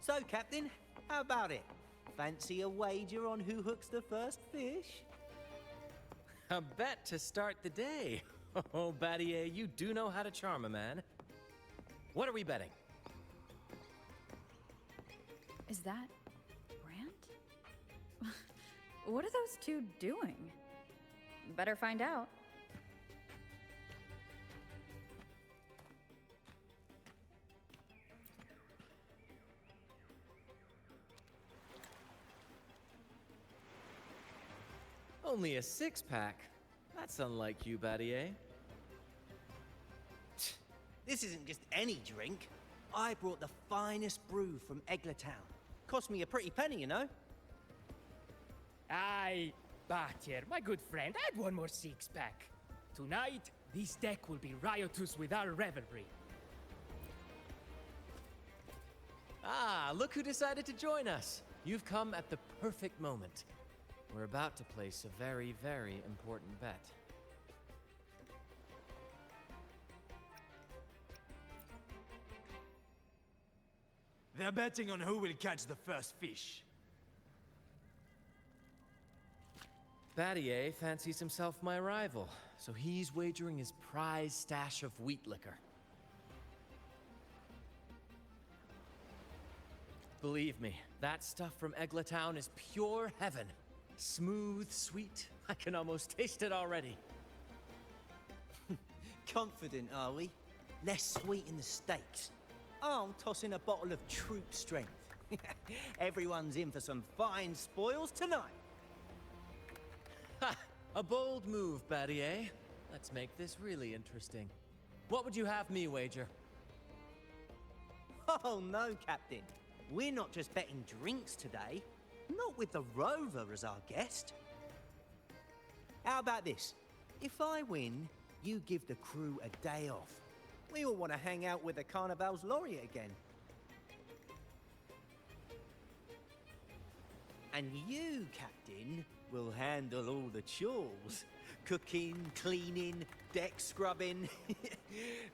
So, Captain, how about it? Fancy a wager on who hooks the first fish? A bet to start the day. Oh, Battier, you do know how to charm a man. What are we betting? Is that Brant? What are those two doing? Better find out. Only a six-pack. That's unlike you, Battier. This isn't just any drink. I brought the finest brew from Eglertown. Cost me a pretty penny, you know. Aye, Batier, my good friend, add one more six-pack. Tonight, this deck will be riotous with our revelry. Ah, look who decided to join us. You've come at the perfect moment. We're about to place a very, very important bet. They're betting on who will catch the first fish. Battier fancies himself my rival, so he's wagering his prize stash of wheat liquor. Believe me, that stuff from Eglertown is pure heaven. Smooth, sweet. I can almost taste it already. Confident, are we? Less sweet in the stakes. I'll toss in a bottle of troop strength. Everyone's in for some fine spoils tonight. Ha! A bold move, Battier. Let's make this really interesting. What would you have me wager? Oh no, Captain. We're not just betting drinks today. Not with the Rover as our guest. How about this? If I win, you give the crew a day off. We all want to hang out with the Carnival's laureate again. And you, Captain, will handle all the chores. Cooking, cleaning, deck scrubbing.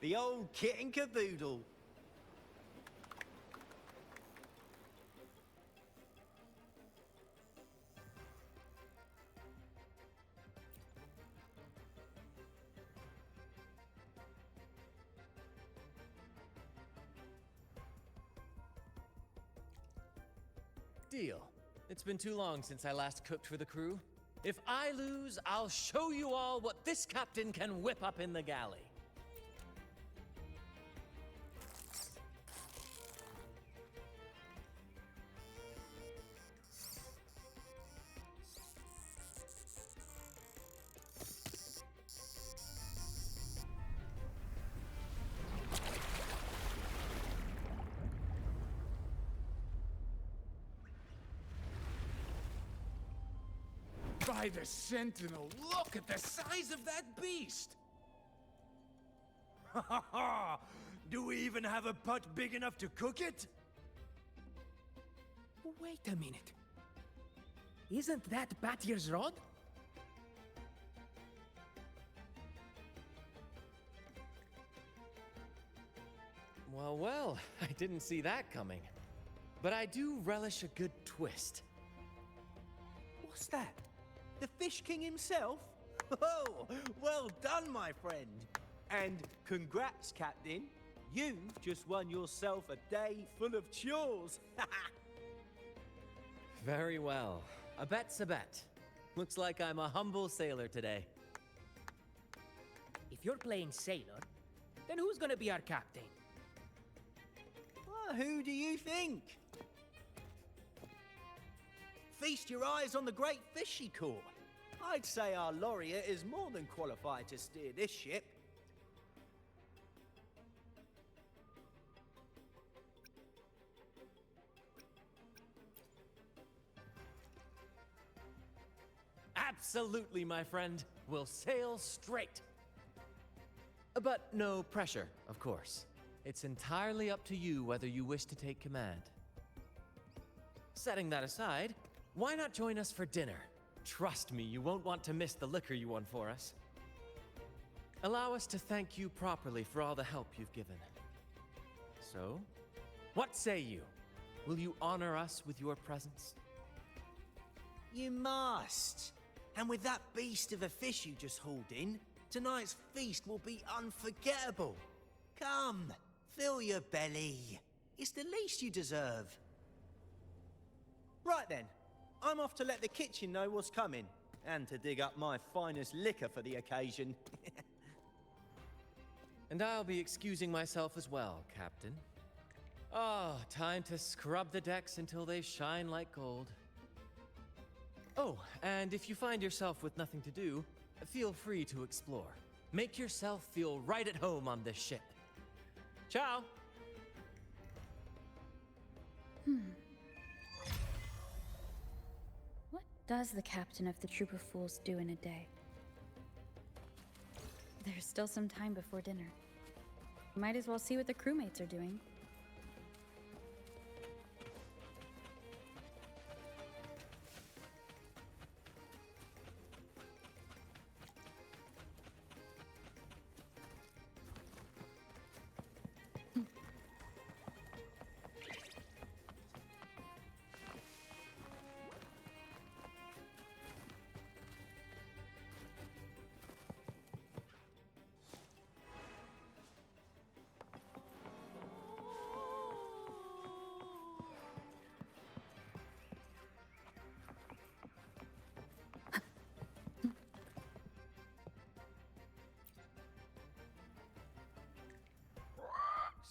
The old kit and caboodle. Deal. It's been too long since I last cooked for the crew. If I lose, I'll show you all what this captain can whip up in the galley. By the Sentinel, look at the size of that beast! Ha ha ha! Do we even have a pot big enough to cook it? Wait a minute. Isn't that Batier's rod? Well, well, I didn't see that coming. But I do relish a good twist. What's that? The Fish King himself? Oh, well done, my friend. And congrats, Captain. You've just won yourself a day full of chores. Very well. A bet's a bet. Looks like I'm a humble sailor today. If you're playing sailor, then who's gonna be our captain? Well, who do you think? Feast your eyes on the great fish she caught. I'd say our laureate is more than qualified to steer this ship. Absolutely, my friend. We'll sail straight. But no pressure, of course. It's entirely up to you whether you wish to take command. Setting that aside, why not join us for dinner? Trust me, you won't want to miss the liquor you won for us. Allow us to thank you properly for all the help you've given. So, what say you? Will you honor us with your presence? You must. And with that beast of a fish you just hauled in, tonight's feast will be unforgettable. Come, fill your belly. It's the least you deserve. Right then, I'm off to let the kitchen know what's coming, and to dig up my finest liquor for the occasion. And I'll be excusing myself as well, Captain. Oh, time to scrub the decks until they shine like gold. Oh, and if you find yourself with nothing to do, feel free to explore. Make yourself feel right at home on this ship. Ciao! What does the captain of the Troop of Fools do in a day? There's still some time before dinner. Might as well see what the crewmates are doing.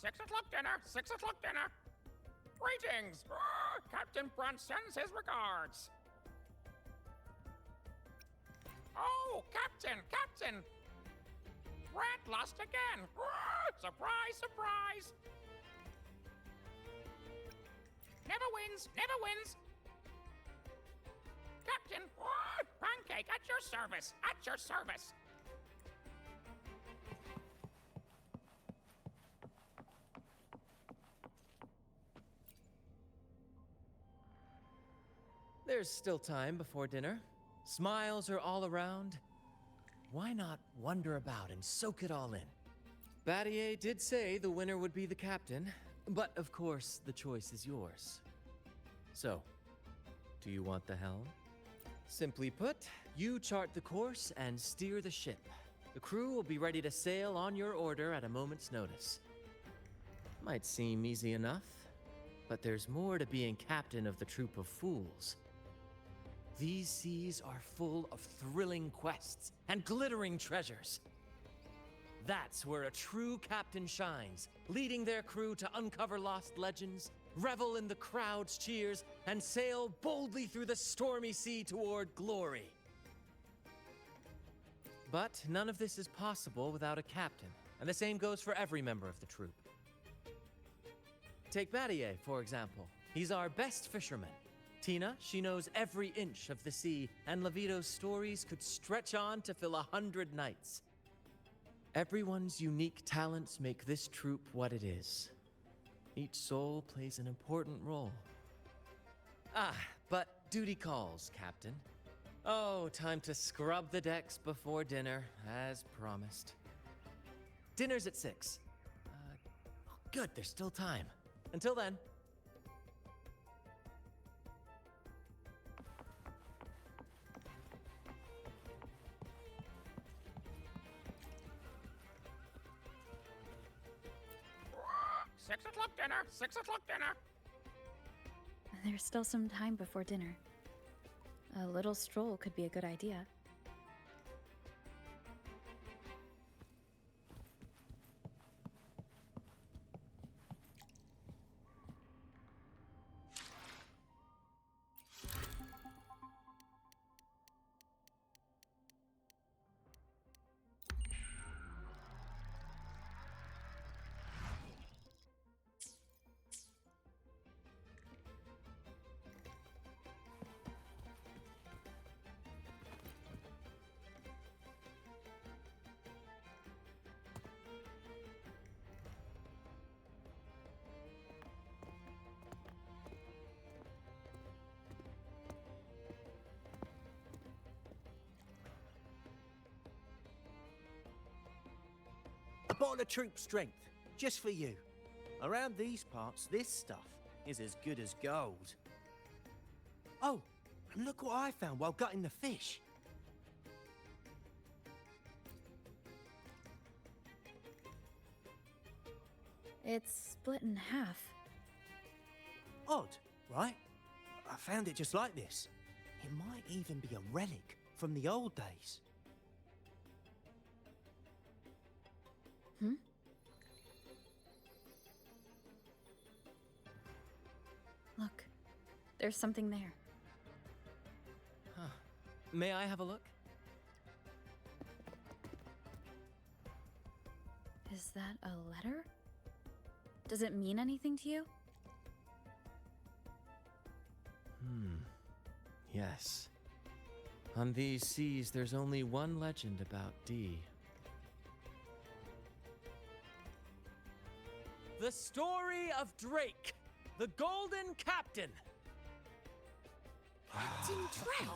Six o'clock dinner! 6 o'clock dinner! Greetings! Captain Brant sends his regards! Oh, Captain! Captain! Brant lost again! Surprise, surprise! Never wins! Never wins! Captain! Pancake at your service! At your service! There's still time before dinner. Smiles are all around. Why not wander about and soak it all in? Battier did say the winner would be the captain, but of course the choice is yours. So, do you want the helm? Simply put, you chart the course and steer the ship. The crew will be ready to sail on your order at a moment's notice. Might seem easy enough, but there's more to being captain of the Troop of Fools. These seas are full of thrilling quests and glittering treasures. That's where a true captain shines, leading their crew to uncover lost legends, revel in the crowd's cheers, and sail boldly through the stormy sea toward glory. But none of this is possible without a captain, and the same goes for every member of the troop. Take Battier, for example. He's our best fisherman. Tina, she knows every inch of the sea, and Levito's stories could stretch on to fill 100 nights. Everyone's unique talents make this troop what it is. Each soul plays an important role. Ah, but duty calls, Captain. Oh, time to scrub the decks before dinner, as promised. Dinner's at 6. Good, there's still time. Until then. Six o'clock dinner! 6 o'clock dinner! There's still some time before dinner. A little stroll could be a good idea. A bottle of troop strength, just for you. Around these parts, this stuff is as good as gold. Oh, and look what I found while gutting the fish. It's split in half. Odd, right? I found it just like this. It might even be a relic from the old days. Hmm? Look, there's something there. Huh. May I have a look? Is that a letter? Does it mean anything to you? Yes. On these seas, there's only one legend about Dee. The story of Drake, the Golden Captain. Captain Drake?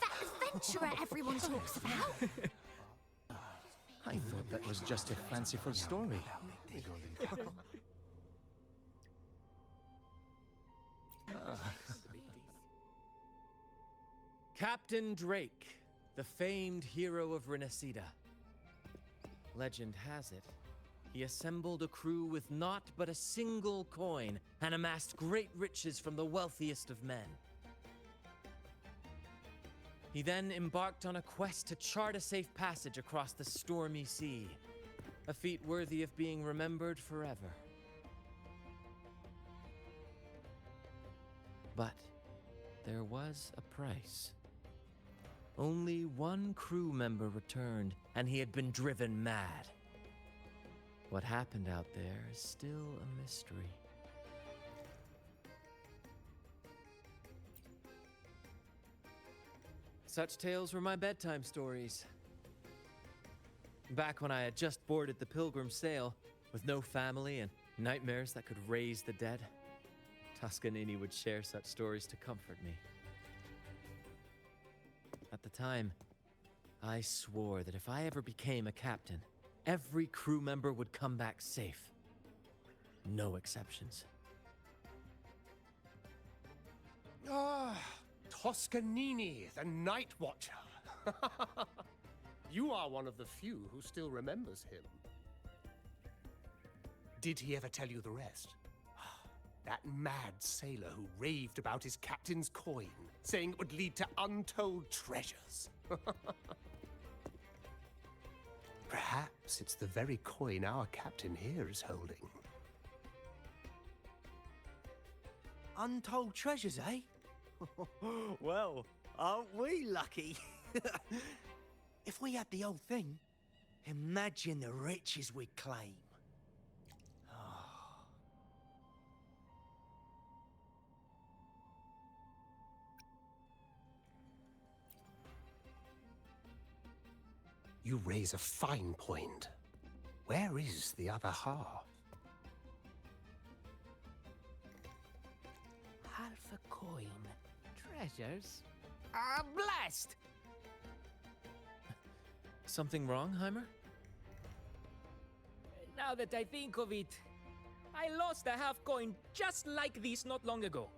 That adventurer everyone talks about? I thought that was just a fanciful story. Captain Drake, the famed hero of Renacida. Legend has it, he assembled a crew with naught but a single coin and amassed great riches from the wealthiest of men. He then embarked on a quest to chart a safe passage across the stormy sea, a feat worthy of being remembered forever. But there was a price. Only one crew member returned, and he had been driven mad. What happened out there is still a mystery. Such tales were my bedtime stories. Back when I had just boarded the Pilgrim sail, with no family and nightmares that could raise the dead, Toscanini would share such stories to comfort me. At the time, I swore that if I ever became a captain, every crew member would come back safe. No exceptions. Ah, Toscanini, the Night Watcher. You are one of the few who still remembers him. Did he ever tell you the rest? That mad sailor who raved about his captain's coin, saying it would lead to untold treasures. Perhaps it's the very coin our captain here is holding. Untold treasures, eh? Well, aren't we lucky? If we had the old thing, imagine the riches we'd claim. You raise a fine point. Where is the other half? Half a coin. Treasures? Ah, blast! Something wrong, Heimer? Now that I think of it, I lost a half coin just like this not long ago.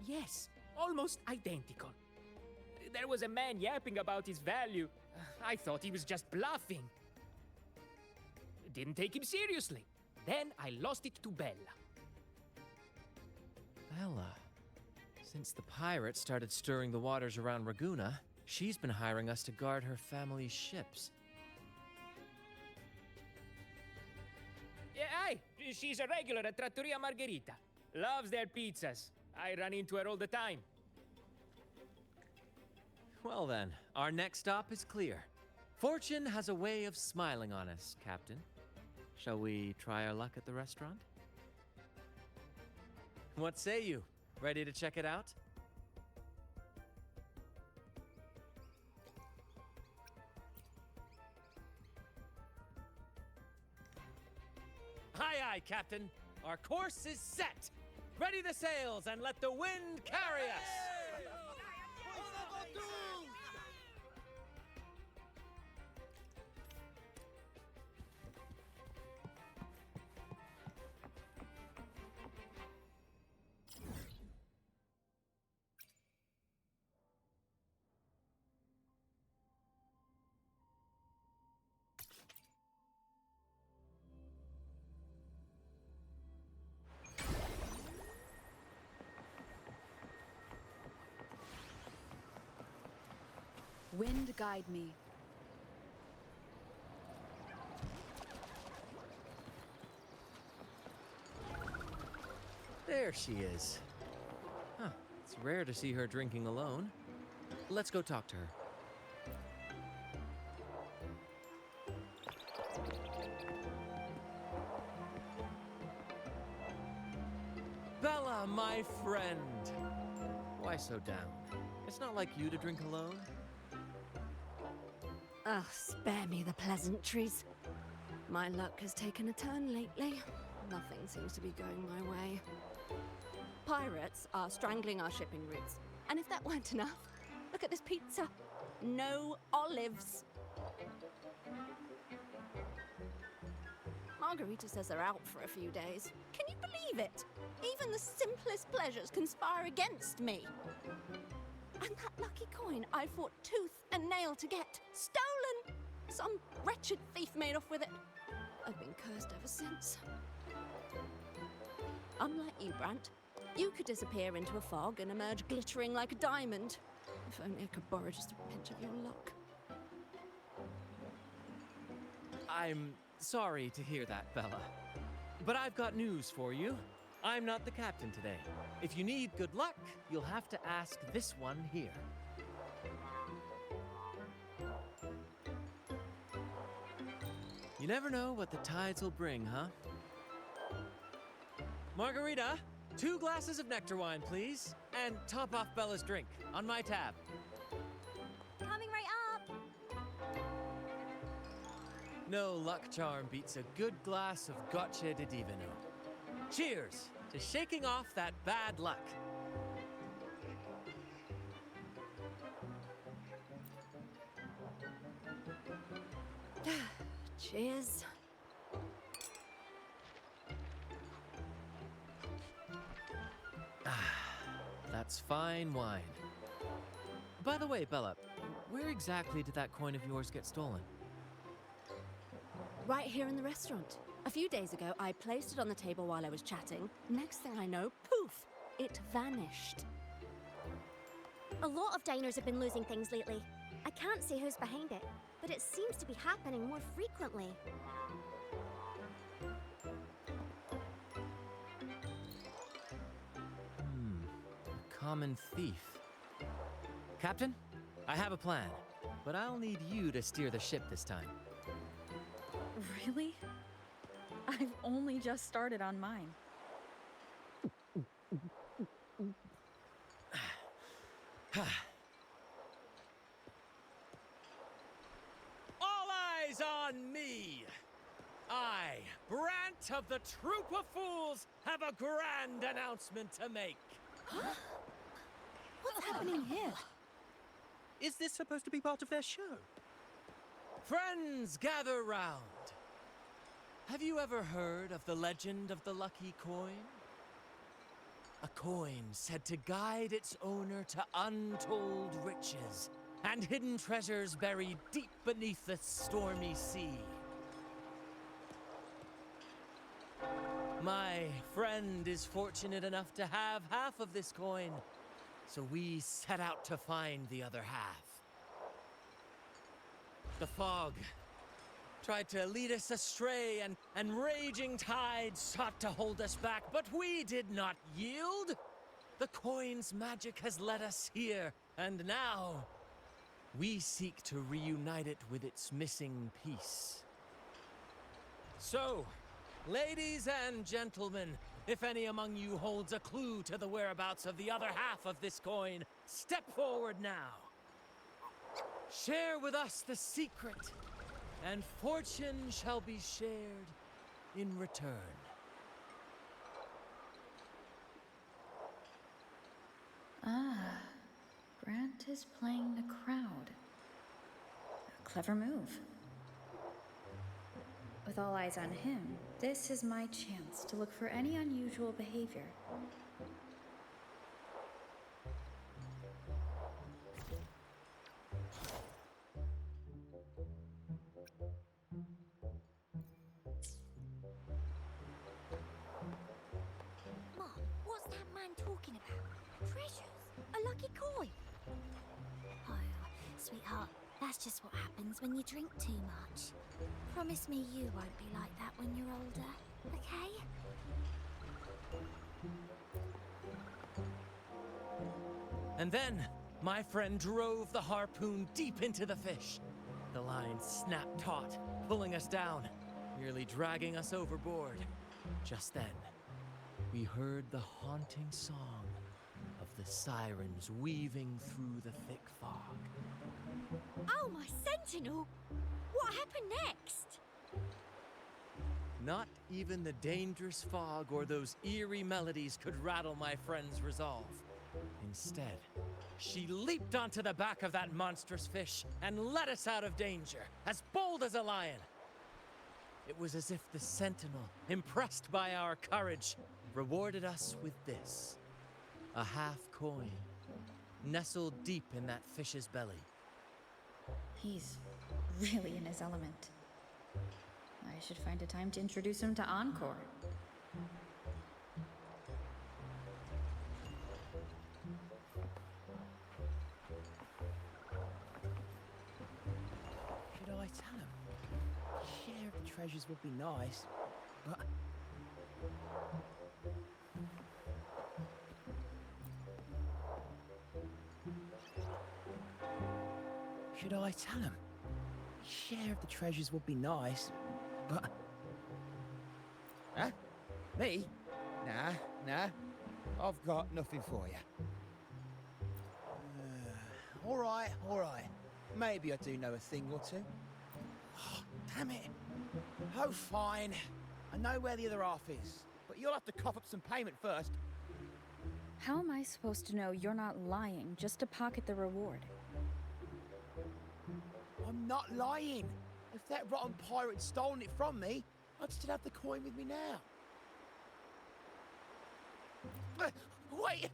Yes, almost identical. There was a man yapping about his value. I thought he was just bluffing. Didn't take him seriously. Then I lost it to Bella. Bella. Since the pirates started stirring the waters around Raguna, she's been hiring us to guard her family's ships. Yeah, aye. She's a regular at Trattoria Margherita. Loves their pizzas. I run into her all the time. Well then, our next stop is clear. Fortune has a way of smiling on us, Captain. Shall we try our luck at the restaurant? What say you? Ready to check it out? Aye, aye, Captain. Our course is set. Ready the sails and let the wind carry us. Wind guide me. There she is. Huh. It's rare to see her drinking alone. Let's go talk to her. Bella, my friend! Why so down? It's not like you to drink alone. Oh, spare me the pleasantries. My luck has taken a turn lately. Nothing seems to be going my way. Pirates are strangling our shipping routes. And if that weren't enough, look at this pizza. No olives. Margarita says they're out for a few days. Can you believe it? Even the simplest pleasures conspire against me. And that lucky coin I fought tooth and nail to get, stolen! Some wretched thief made off with it. I've been cursed ever since. Unlike you, Brant, you could disappear into a fog and emerge glittering like a diamond. If only I could borrow just a pinch of your luck. I'm sorry to hear that, Bella. But I've got news for you. I'm not the captain today. If you need good luck, you'll have to ask this one here. You never know what the tides will bring, huh? Margarita, 2 glasses of nectar wine, please. And top off Bella's drink on my tab. Coming right up. No luck charm beats a good glass of gocce di divino. Cheers to shaking off that bad luck. Cheers. That's fine wine. By the way, Bella, where exactly did that coin of yours get stolen? Right here in the restaurant. A few days ago, I placed it on the table while I was chatting. Next thing I know, poof, it vanished. A lot of diners have been losing things lately. I can't say who's behind it, but it seems to be happening more frequently. A common thief. Captain, I have a plan, but I'll need you to steer the ship this time. Really? I've only just started on mine. All eyes on me! I, Brant of the Troop of Fools, have a grand announcement to make. What's happening here? Is this supposed to be part of their show? Friends, gather round. Have you ever heard of the legend of the lucky coin? A coin said to guide its owner to untold riches and hidden treasures buried deep beneath the stormy sea. My friend is fortunate enough to have half of this coin, so we set out to find the other half. The fog tried to lead us astray, and raging tides sought to hold us back, but we did not yield. The coin's magic has led us here, and now we seek to reunite it with its missing piece. So, ladies and gentlemen, if any among you holds a clue to the whereabouts of the other half of this coin, step forward now. Share with us the secret, and fortune shall be shared in return. Ah, Brant is playing the crowd. A clever move. With all eyes on him, this is my chance to look for any unusual behavior. Mom, what's that man talking about? Treasures? A lucky coin? Oh, sweetheart, That's just what happens when you drink too much. Promise me you won't be like that when you're older, okay? And then, my friend drove the harpoon deep into the fish. The line snapped taut, pulling us down, nearly dragging us overboard. Just then, we heard the haunting song of the sirens weaving through the thick fog. Oh, my sentinel! What happened next? Not even the dangerous fog or those eerie melodies could rattle my friend's resolve. Instead, she leaped onto the back of that monstrous fish and led us out of danger, as bold as a lion. It was as if the sentinel, impressed by our courage, rewarded us with this: a half coin, nestled deep in that fish's belly. He's really in his element. I should find a time to introduce him to Encore. Should I tell him? Share of the treasures would be nice, but... Should I tell him? Share of the treasures would be nice, but... Huh? Me? Nah. I've got nothing for you. All right. Maybe I do know a thing or two. Oh, damn it. Oh, fine. I know where the other half is, but you'll have to cough up some payment first. How am I supposed to know you're not lying just to pocket the reward? I'm not lying. If that rotten pirate'd stolen it from me, I'd still have the coin with me now. Wait!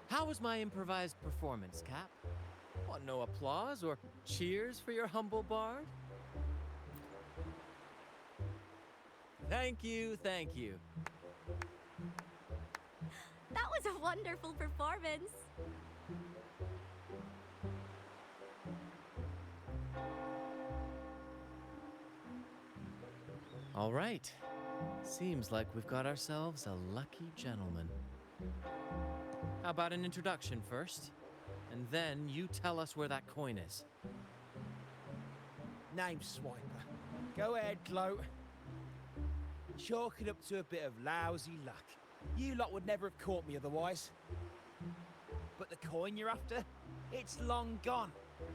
How was my improvised performance, Cap? Want no applause or cheers for your humble bard? Thank you. That was a wonderful performance. All right. Seems like we've got ourselves a lucky gentleman. How about an introduction first? And then you tell us where that coin is. Name Swiper. Go ahead, gloat. Chalk it up to a bit of lousy luck. You lot would never have caught me otherwise. But the coin you're after? It's long gone.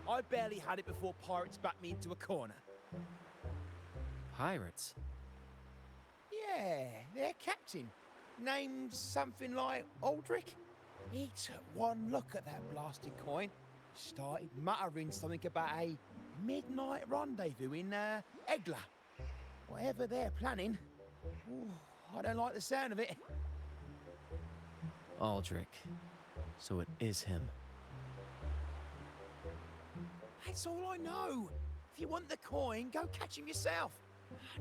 I barely had it before pirates backed me into a corner. Pirates? Yeah, their captain. Named something like Aldrich. He took one look at that blasted coin, started muttering something about a midnight rendezvous in Egla. Whatever they're planning. Ooh, I don't like the sound of it. Aldrich. So it is him. That's all I know. If you want the coin, go catch him yourself.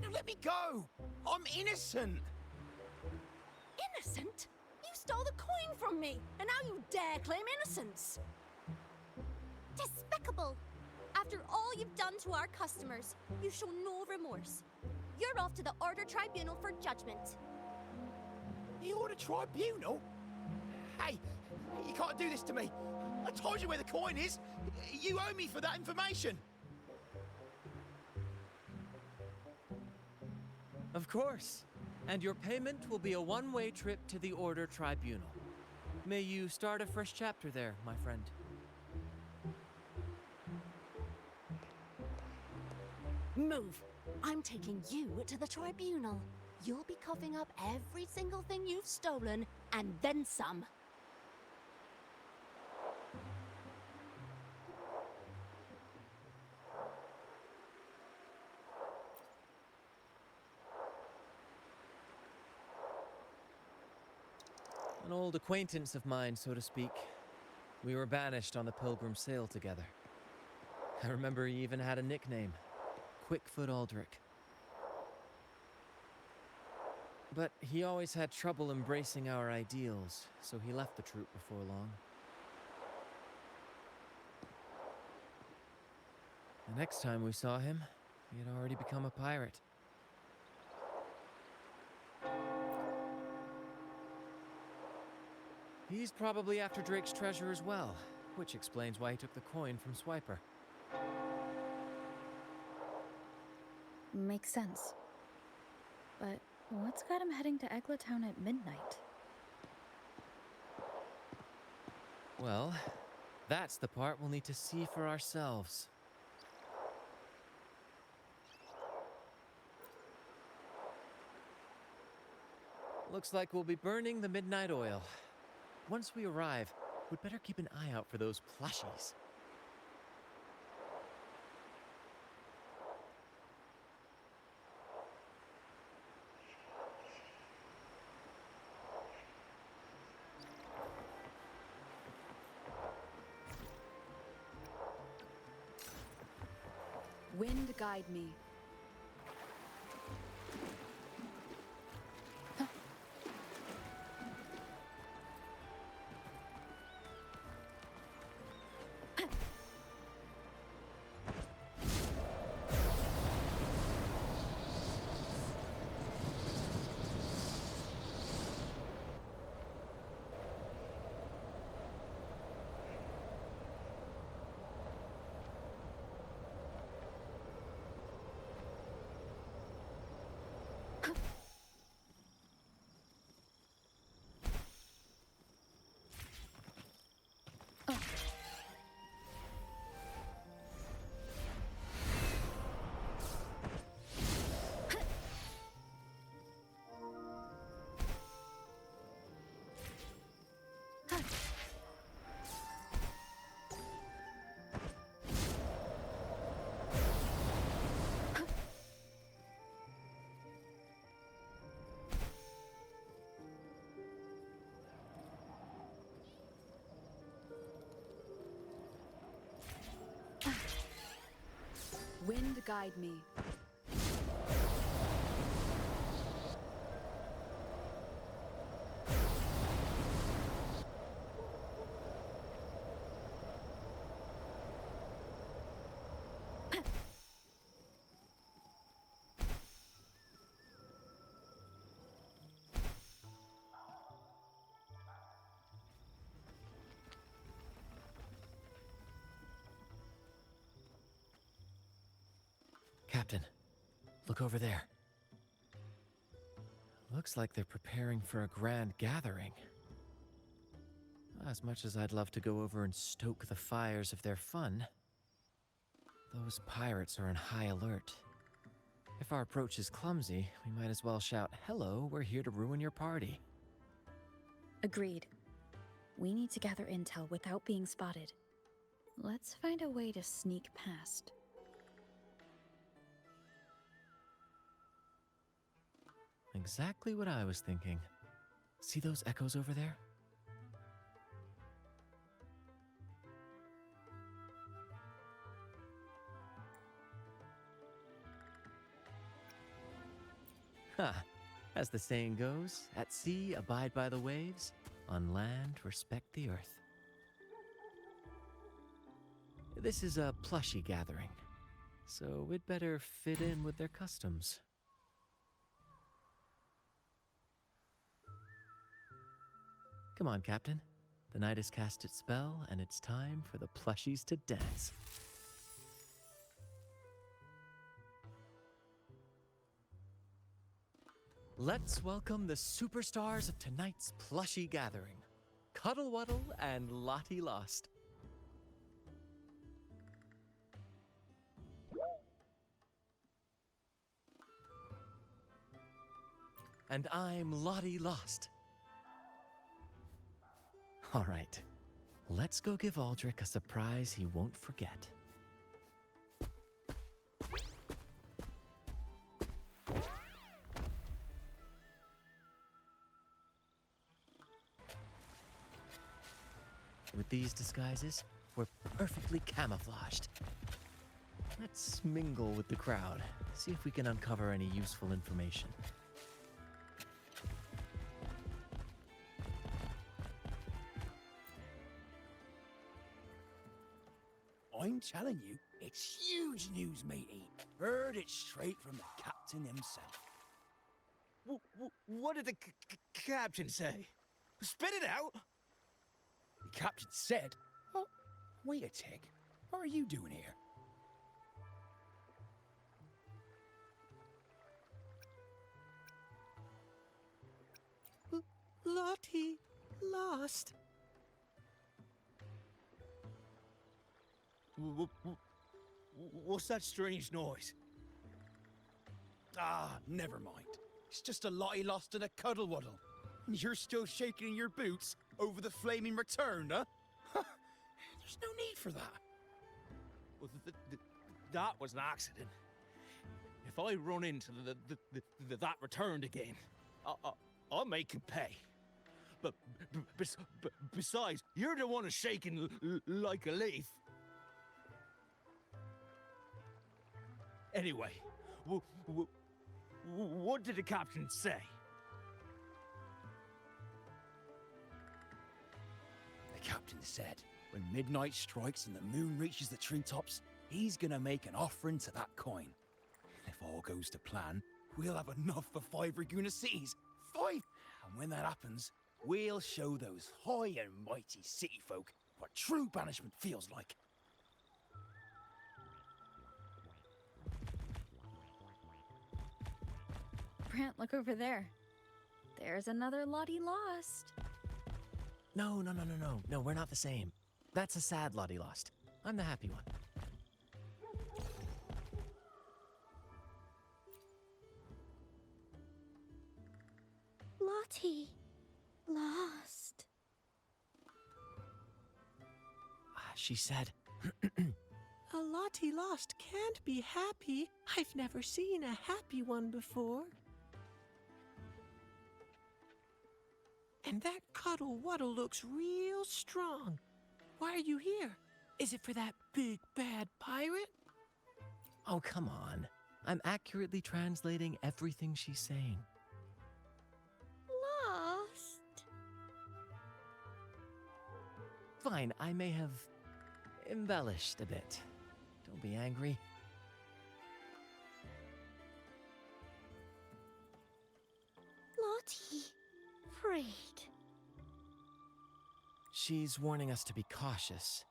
Now let me go. I'm innocent. Innocent? You stole the coin from me, and now you dare claim innocence. Despicable! After all you've done to our customers, you show no remorse. You're off to the Order Tribunal for judgment. The Order Tribunal? Hey, you can't do this to me. I told you where the coin is. You owe me for that information. Of course. And your payment will be a one-way trip to the Order Tribunal. May you start a fresh chapter there, my friend. Move. I'm taking you to the tribunal. You'll be coughing up every single thing you've stolen, and then some. An old acquaintance of mine, so to speak. We were banished on the Pilgrim sail together. I remember he even had a nickname, Quickfoot Aldrich. But he always had trouble embracing our ideals, so he left the troop before long. The next time we saw him, he had already become a pirate. He's probably after Drake's treasure as well, which explains why he took the coin from Swiper. Makes sense. But what's got him heading to Eglatown at midnight? Well, that's the part we'll need to see for ourselves. Looks like we'll be burning the midnight oil. Once we arrive, we'd better keep an eye out for those plushies. Wind guide me. Wind guide me. Captain, look over there. Looks like they're preparing for a grand gathering. As much as I'd love to go over and stoke the fires of their fun, those pirates are on high alert. If our approach is clumsy, we might as well shout, "Hello, we're here to ruin your party." Agreed. We need to gather intel without being spotted. Let's find a way to sneak past. Exactly what I was thinking. See those echoes over there? Ha! As the saying goes, at sea abide by the waves, on land respect the earth. This is a plushie gathering, so we'd better fit in with their customs. Come on, Captain. The night has cast its spell, and it's time for the plushies to dance. Let's welcome the superstars of tonight's plushie gathering, Cuddle Wuddle and Lottie Lost. And I'm Lottie Lost. All right, let's go give Aldrich a surprise he won't forget. with these disguises, we're perfectly camouflaged. Let's mingle with the crowd, see if we can uncover any useful information. I'm telling you, it's huge news, matey. Heard it straight from the captain himself. What did the captain say? Spit it out! The captain said... Oh, wait a tick. What are you doing here? Lottie, lost. What's that strange noise? Ah, never mind. It's just a Lottie lost in a cuddle waddle. And you're still shaking in your boots over the flaming return, huh? There's no need for that. Well, that was an accident. If I run into that returned again, I'll make him pay. But besides, you're the one who's shaking like a leaf. Anyway, what did the captain say? The captain said, when midnight strikes and the moon reaches the treetops, he's gonna make an offering to that coin. If all goes to plan, we'll have enough for 5 Raguna cities. 5! And when that happens, we'll show those high and mighty city folk what true banishment feels like. Brant, look over there. There's another Lottie lost. No, we're not the same. That's a sad Lottie lost. I'm the happy one. Lottie, lost. She said... A Lottie lost can't be happy. I've never seen a happy one before. And that cuddle waddle looks real strong. Why are you here? Is it for that big bad pirate? Oh, come on. I'm accurately translating everything she's saying. Lost. Fine, I may have embellished a bit. Don't be angry. Lottie, afraid. She's warning us to be cautious.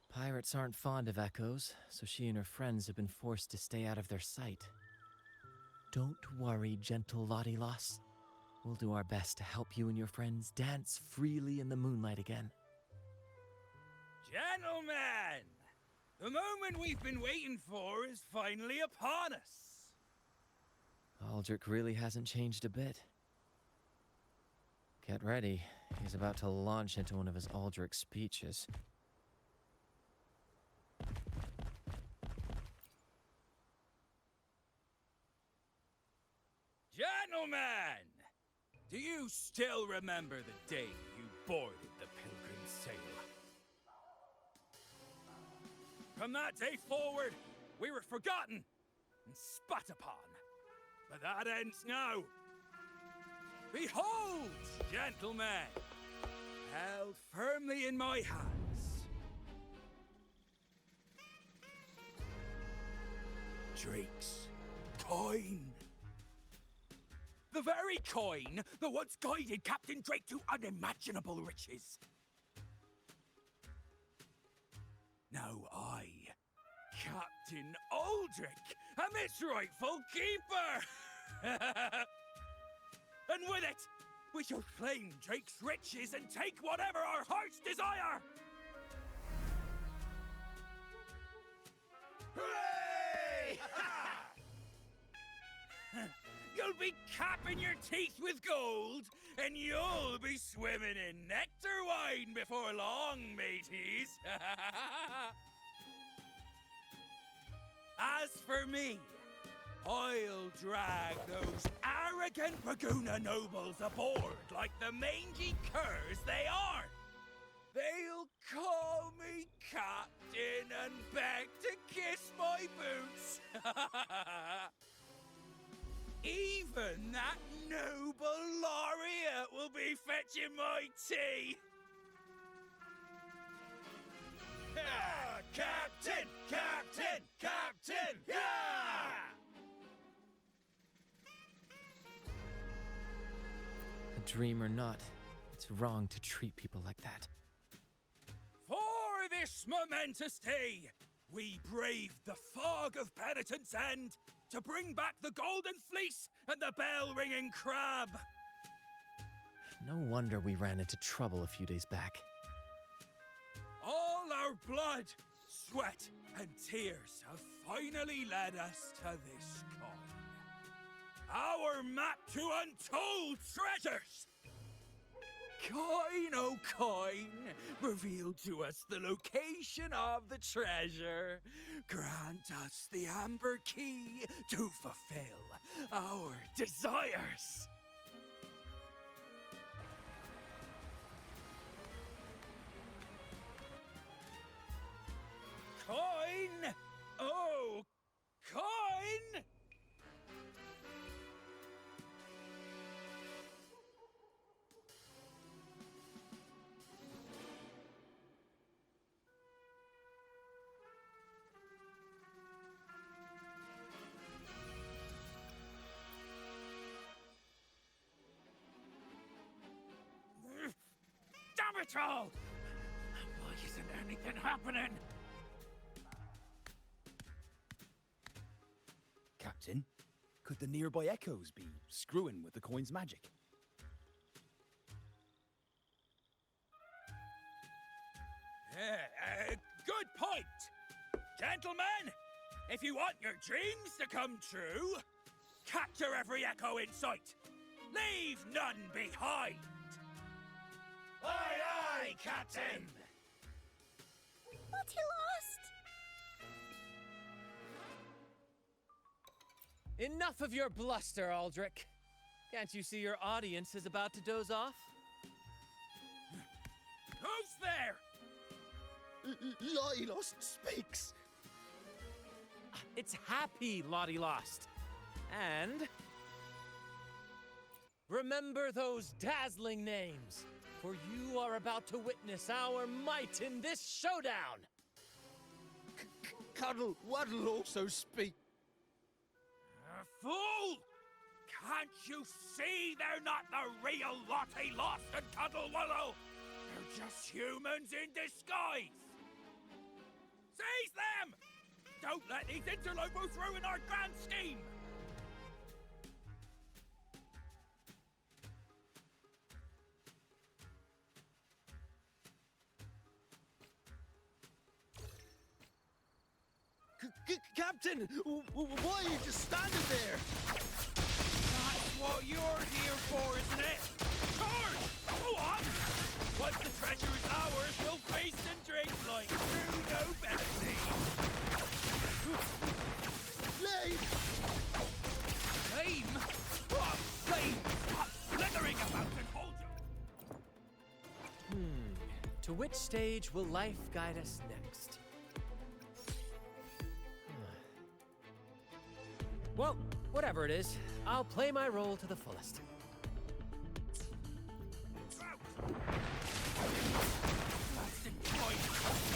Pirates aren't fond of echoes, so she and her friends have been forced to stay out of their sight. Don't worry, gentle Lottie Loss. We'll do our best to help you and your friends dance freely in the moonlight again. Gentlemen! The moment we've been waiting for is finally upon us! Aldrich really hasn't changed a bit. Get ready. He's about to launch into one of his Aldrich speeches. Gentlemen! Do you still remember the day you boarded the Pilgrim sail? From that day forward, we were forgotten and spat upon. But that ends now. Behold, gentlemen, held firmly in my hands, Drake's coin. The very coin that once guided Captain Drake to unimaginable riches. Now I, Captain Aldrich, am its rightful keeper! And with it, we shall claim Drake's riches and take whatever our hearts desire! Hooray! You'll be capping your teeth with gold, and you'll be swimming in nectar wine before long, mateys! As for me, I'll drag those arrogant Raguna nobles aboard like the mangy curs they are. They'll call me captain and beg to kiss my boots. Even that noble laureate will be fetching my tea. Captain! Captain! Captain! Yeah! A dream or not, it's wrong to treat people like that. For this momentous day, we braved the fog of penitence and to bring back the golden fleece and the bell-ringing crab. No wonder we ran into trouble a few days back. All our blood, sweat, and tears have finally led us to this coin. Our map to untold treasures! Coin, oh coin, reveal to us the location of the treasure. Grant us the amber key to fulfill our desires. Coin! Oh, coin! Damn it all! Why isn't anything happening? Captain, could the nearby echoes be screwing with the coin's magic? Good point! Gentlemen, if you want your dreams to come true, capture every echo in sight. Leave none behind! Aye, aye, Captain! But he lost! Enough of your bluster, Aldrich. Can't you see your audience is about to doze off? Who's there? Lottie Lost speaks. It's happy Lottie Lost. And remember those dazzling names, for you are about to witness our might in this showdown. Cuddle Waddle also speak. Fool! Can't you see they're not the real Lottie Lost and Cuddle Wallow? They're just humans in disguise! Seize them! Don't let these interlopers ruin our grand scheme! Captain, why are you just standing there? That's what you're here for, isn't it? Charge! Go on! Once the treasure is ours, we'll feast and drink like true nobility! Flame! Flame? What flame? Stop slithering about and hold you! To which stage will life guide us next? Well, whatever it is, I'll play my role to the fullest. Blasted coin!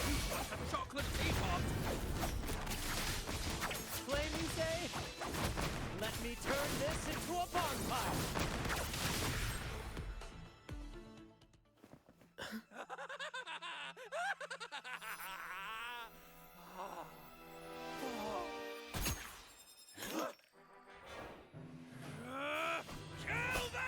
You want a chocolate teapot! Flame, you say? Let me turn this into a bonfire! Kill them!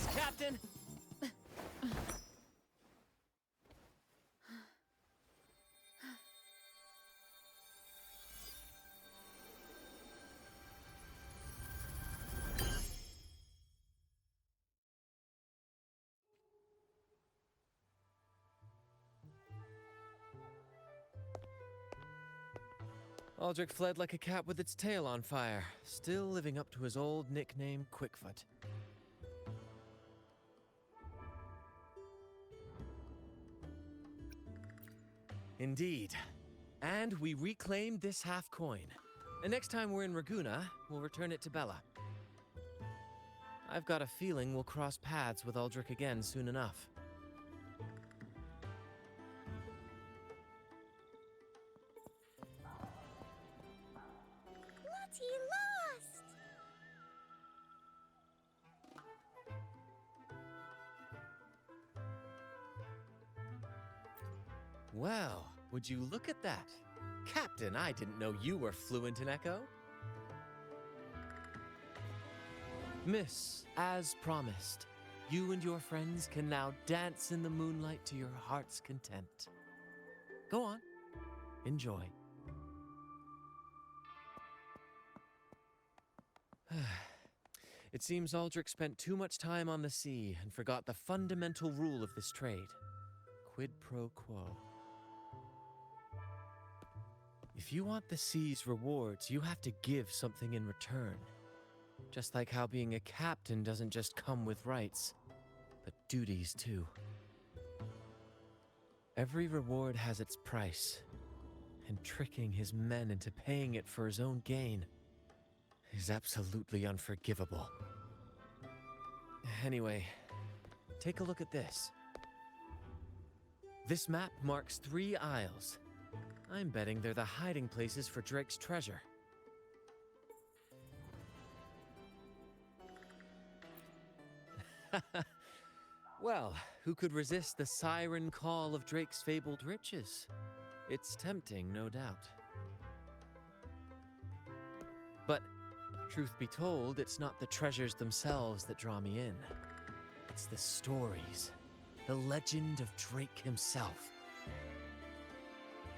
this, Captain! Aldrich fled like a cat with its tail on fire, still living up to his old nickname, Quickfoot. Indeed. And we reclaimed this half coin. And next time we're in Raguna, we'll return it to Bella. I've got a feeling we'll cross paths with Aldrich again soon enough. Lottie lost! Well, would you look at that? Captain, I didn't know you were fluent in Echo. Miss, as promised, you and your friends can now dance in the moonlight to your heart's content. Go on, enjoy. It seems Aldrich spent too much time on the sea and forgot the fundamental rule of this trade. Quid pro quo. If you want the sea's rewards, you have to give something in return. Just like how being a captain doesn't just come with rights, but duties too. Every reward has its price, and tricking his men into paying it for his own gain is absolutely unforgivable. Anyway, take a look at this. This map marks 3 isles. I'm betting they're the hiding places for Drake's treasure. Well, who could resist the siren call of Drake's fabled riches? It's tempting, no doubt. But, truth be told, it's not the treasures themselves that draw me in. It's the stories, the legend of Drake himself.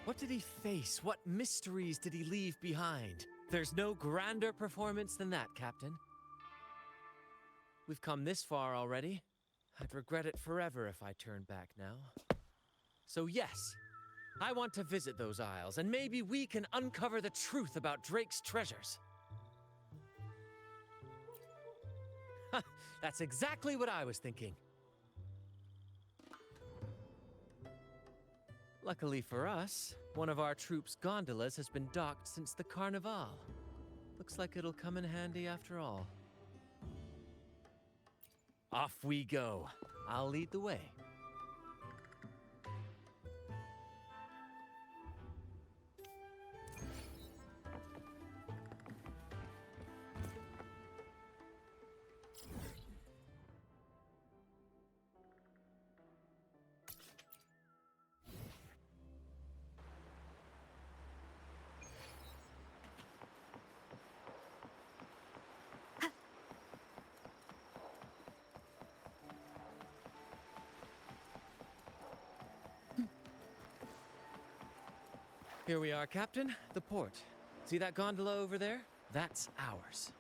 What did he face? What mysteries did he leave behind? There's no grander performance than that, Captain. We've come this far already. I'd regret it forever if I turned back now. So yes, I want to visit those isles, and maybe we can uncover the truth about Drake's treasures. That's exactly what I was thinking. Luckily for us, one of our troops' gondolas has been docked since the Carnival. Looks like it'll come in handy after all. Off we go. I'll lead the way. Here we are, Captain. The port. See that gondola over there? That's ours.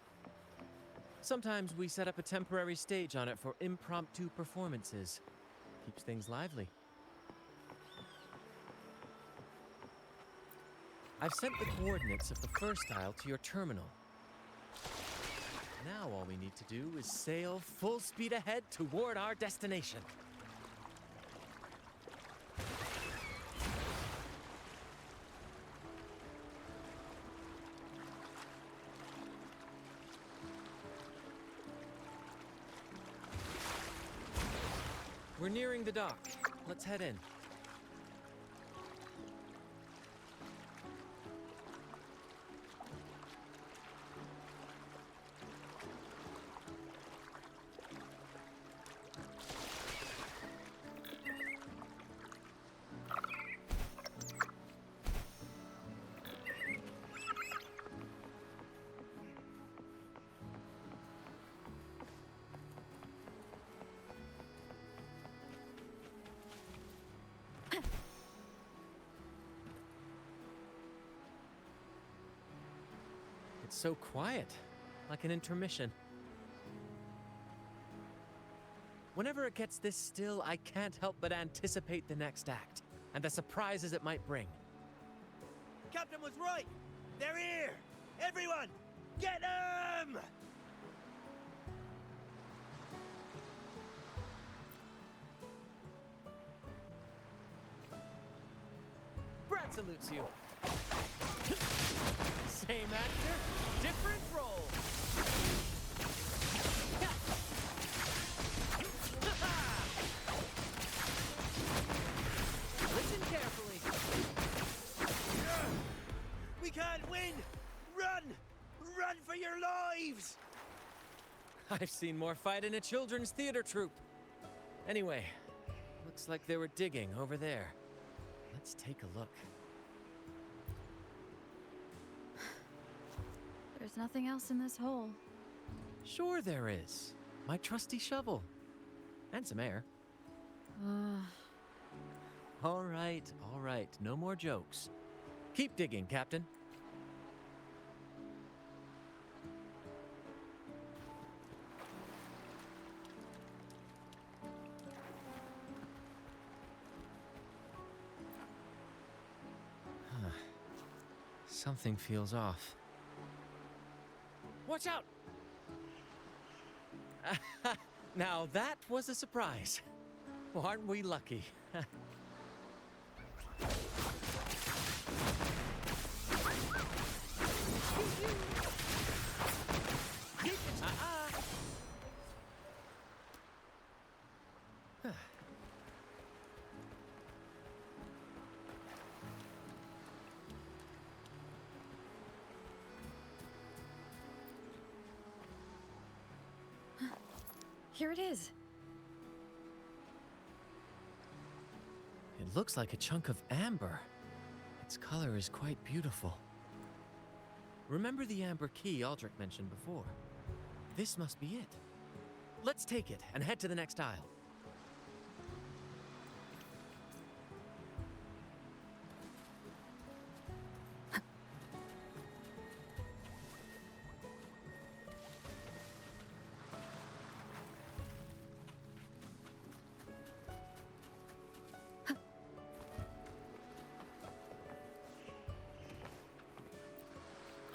Sometimes we set up a temporary stage on it for impromptu performances. Keeps things lively. I've sent the coordinates of the first isle to your terminal. Now all we need to do is sail full speed ahead toward our destination. We're nearing the dock. Let's head in. It's so quiet, like an intermission. Whenever it gets this still, I can't help but anticipate the next act, and the surprises it might bring. Captain was right! They're here! Everyone, get them! Brant salutes you. Same actor, different role. Listen carefully. We can't win! Run! Run for your lives! I've seen more fight in a children's theater troupe. Anyway, looks like they were digging over there. Let's take a look. There's nothing else in this hole. Sure there is. My trusty shovel. And some air. All right. No more jokes. Keep digging, Captain. Something feels off. Watch out! Now that was a surprise. Well, aren't we lucky? Here it is. It looks like a chunk of amber. Its color is quite beautiful. Remember the amber key Aldrich mentioned before? This must be it. Let's take it and head to the next aisle.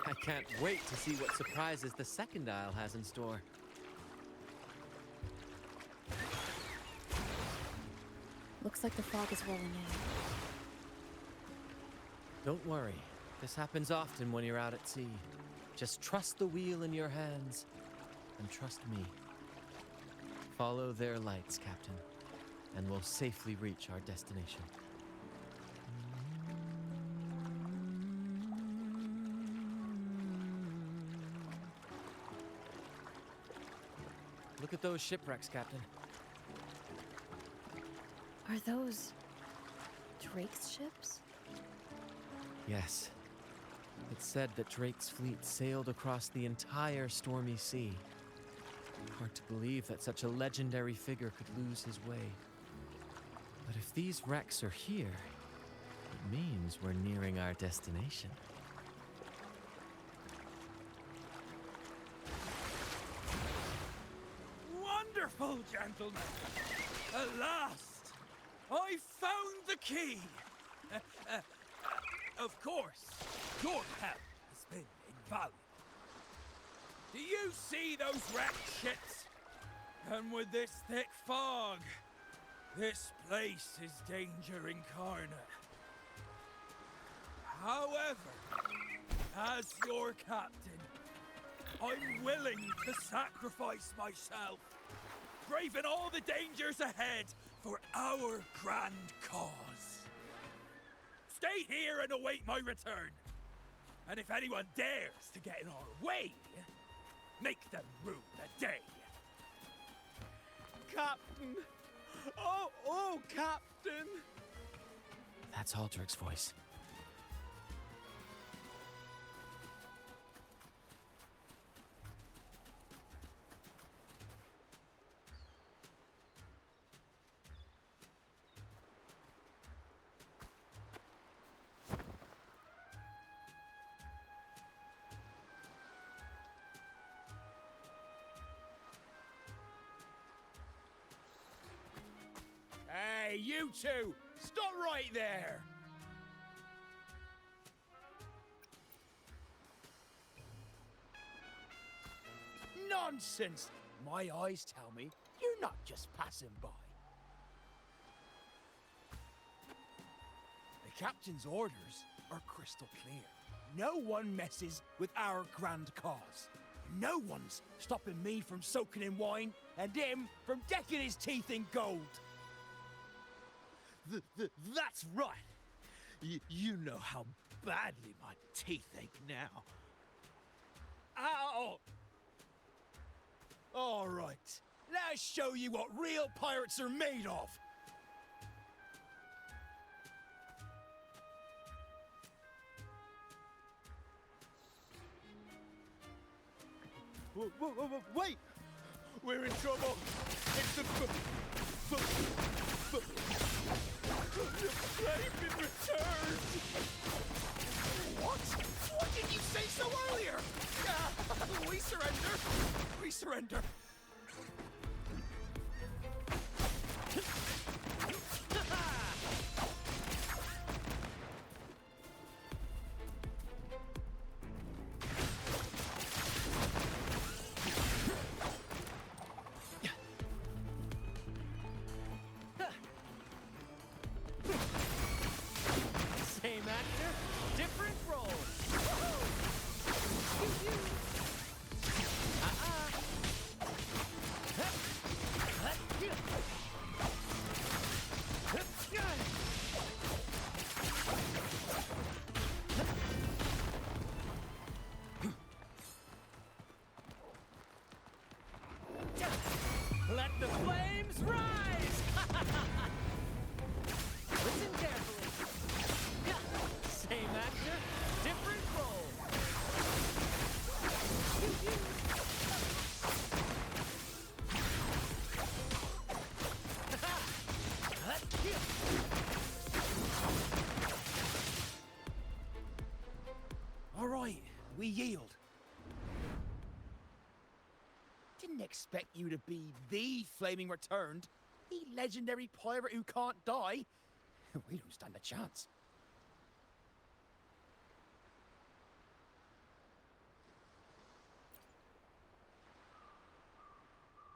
I can't wait to see what surprises the second aisle has in store. Looks like the fog is rolling in. Don't worry. This happens often when you're out at sea. Just trust the wheel in your hands, and trust me. Follow their lights, Captain, and we'll safely reach our destination. Look at those shipwrecks, Captain. Are those Drake's ships? Yes. It's said that Drake's fleet sailed across the entire stormy sea. Hard to believe that such a legendary figure could lose his way. But if these wrecks are here, it means we're nearing our destination. Wonderful, gentlemen! At last! I found the key! Of course, your help has been invaluable. Do you see those wrecked ships? And with this thick fog, this place is danger incarnate. However, as your captain, I'm willing to sacrifice myself, braving all the dangers ahead for our grand cause. Stay here and await my return. And if anyone dares to get in our way, make them rue the day. Captain! Oh, Captain! That's Aldrich's voice. Hey, you two! Stop right there! Nonsense! My eyes tell me you're not just passing by. The captain's orders are crystal clear. No one messes with our grand cause. No one's stopping me from soaking in wine and him from decking his teeth in gold. That's right. You know how badly my teeth ache now. Ow! All right, let's show you what real pirates are made of. Wait! We're in trouble. It's the flame been returned. What? What did you say so earlier? We surrender. We surrender. Same actor, different role. Let the flames rise! Listen carefully. Same actor, different role. All right, we yield. Didn't expect you to be the Flaming Returned, the legendary pirate who can't die. We don't stand a chance.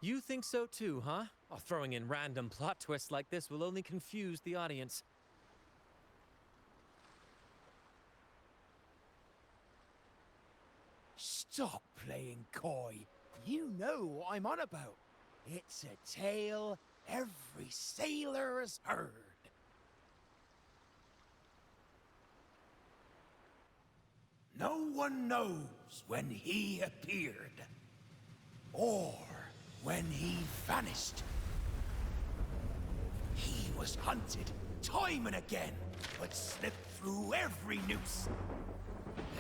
You think so too, huh? Oh, throwing in random plot twists like this will only confuse the audience. Stop playing coy. You know what I'm on about. It's a tale every sailor has heard. No one knows when he appeared, or when he vanished. He was hunted time and again, but slipped through every noose.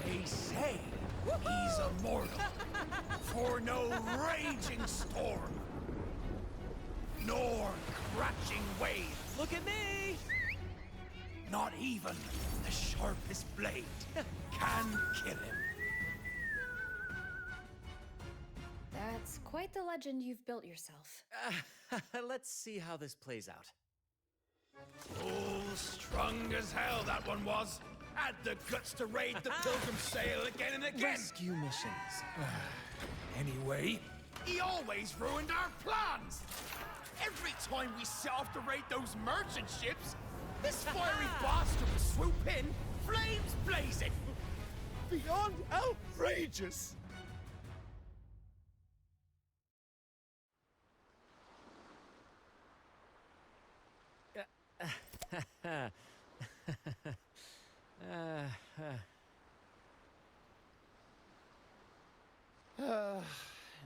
They say he's immortal, for no raging storm, nor crashing wave. Look at me! Not even the sharpest blade can kill him. That's quite the legend you've built yourself. Let's see how this plays out. Oh, strong as hell that one was. Had the guts to raid the Pilgrim Sail again and again. Rescue missions. Anyway, he always ruined our plans. Every time we set off to raid those merchant ships, this fiery bastard would swoop in, flames blazing. Beyond outrageous.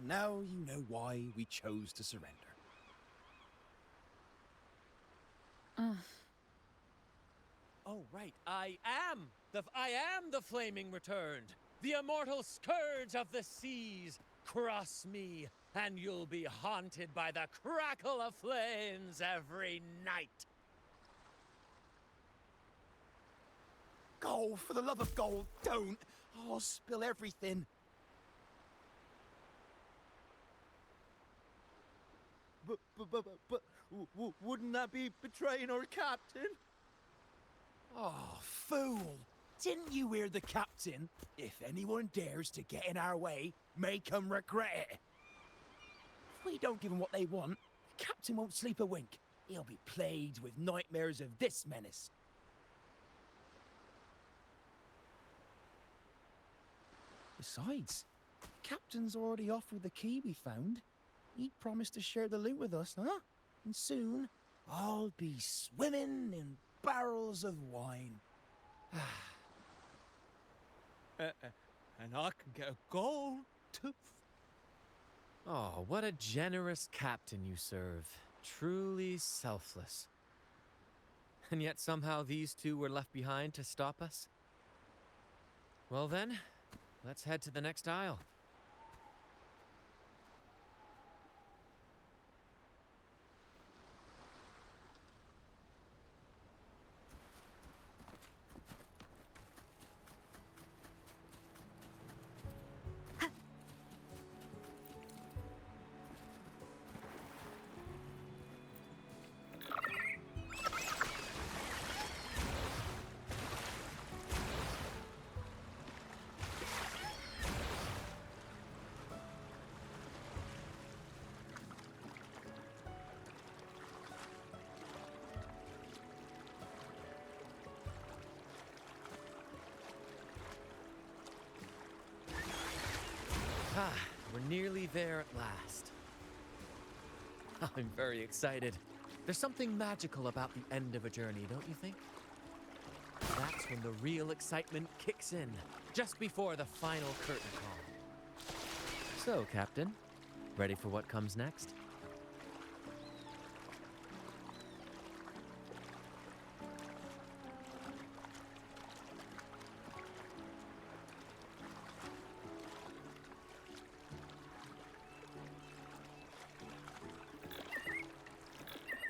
Now you know why we chose to surrender. Oh, right. I am the Flaming Returned, the immortal scourge of the seas. Cross me, and you'll be haunted by the crackle of flames every night. Gold, for the love of gold, don't! I'll spill everything. Wouldn't that be betraying our captain? Oh, fool! Didn't you hear the captain? If anyone dares to get in our way, make 'em regret it. If we don't give 'em what they want, the captain won't sleep a wink. He'll be plagued with nightmares of this menace. Besides, the captain's already offered the key we found. He promised to share the loot with us, huh? And soon, I'll be swimming in barrels of wine. And I can get a gold tooth. Oh, what a generous captain you serve. Truly selfless. And yet somehow these two were left behind to stop us? Well then, let's head to the next aisle. Ah, we're nearly there at last. I'm very excited. There's something magical about the end of a journey, don't you think? That's when the real excitement kicks in, just before the final curtain call. So, Captain, ready for what comes next?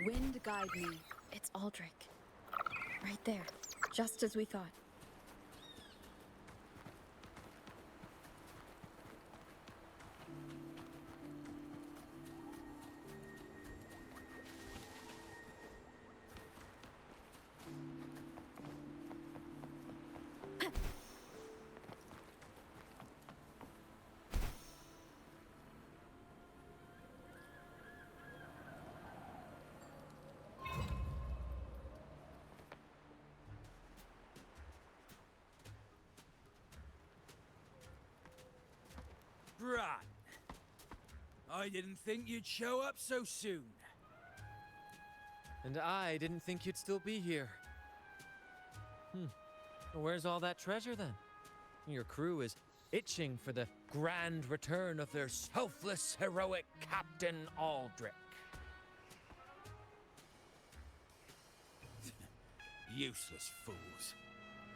Wind guide me. It's Aldrich. Right there, just as we thought. Brant, I didn't think you'd show up so soon. And I didn't think you'd still be here. Where's all that treasure then? Your crew is itching for the grand return of their selfless, heroic Captain Aldrich. Useless fools.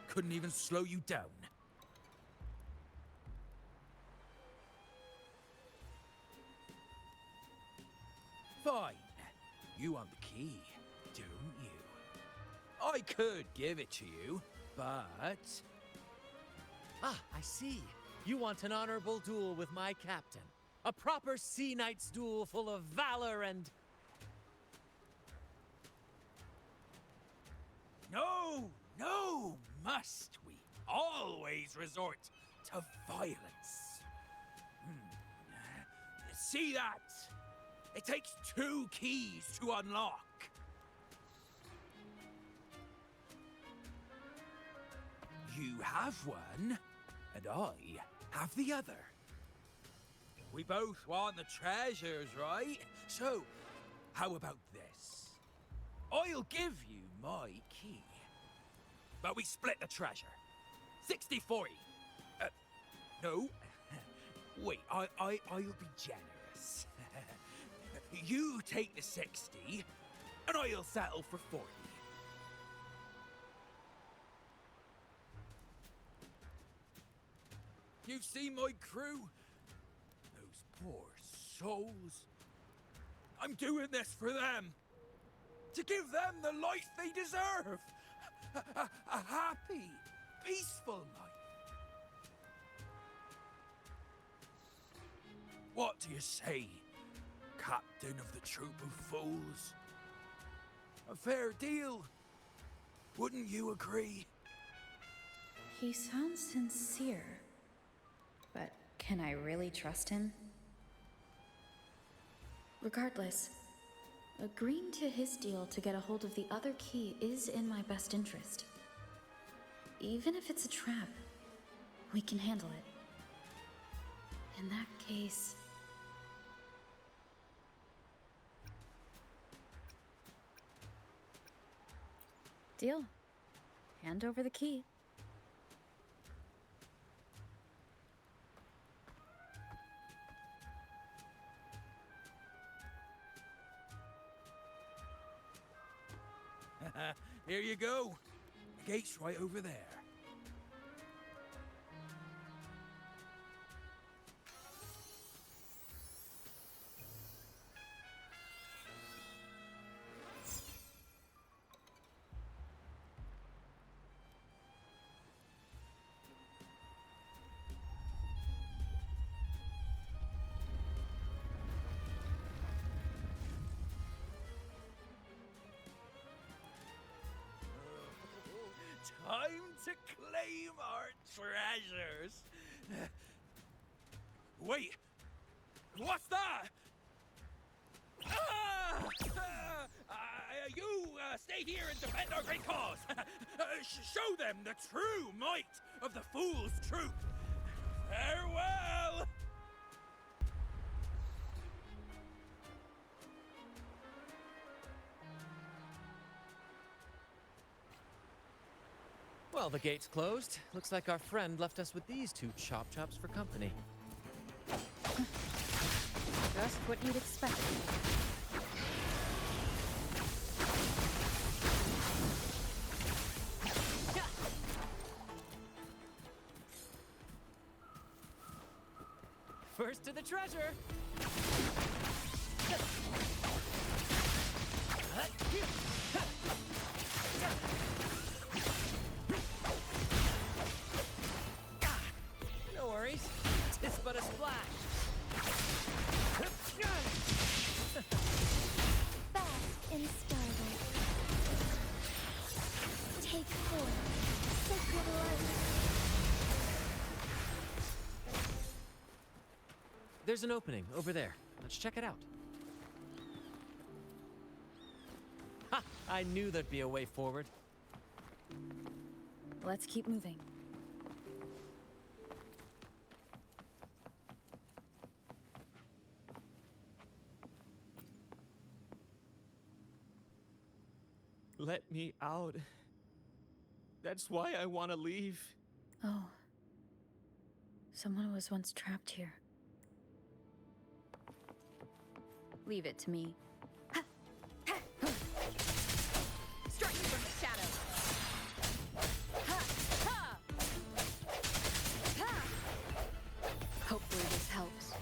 Couldn't even slow you down. Fine. You want the key, don't you? I could give it to you, but... Ah, I see. You want an honorable duel with my captain. A proper sea knight's duel full of valor and... No, no, must we always resort to violence? See that? It takes 2 keys to unlock. You have one, and I have the other. We both want the treasures, right? So, how about this? I'll give you my key, but we split the treasure. 60-40. No. Wait, I'll be generous. You take the 60, and I'll settle for 40. You've seen my crew? Those poor souls. I'm doing this for them. To give them the life they deserve. A happy, peaceful life. What do you say, Captain of the Troop of Fools? A fair deal. Wouldn't you agree? He sounds sincere. But can I really trust him? Regardless, agreeing to his deal to get a hold of the other key is in my best interest. Even if it's a trap, we can handle it. In that case... Deal. Hand over the key. Here you go. The gate's right over there. Time to claim our treasures. Wait, what's that? You stay here and defend our great cause. Show them the true might of the fool's truth. Farewell. Well, the gate's closed. Looks like our friend left us with these two chop chops for company. Just what you'd expect. First to the treasure! No worries. It's but a splash. Bask in stardom. Take forth sacred light. There's an opening over there. Let's check it out. Ha! I knew there'd be a way forward. Let's keep moving. Let me out. That's why I want to leave. Oh. Someone was once trapped here. Leave it to me. Strike me from the shadows. Hopefully this helps.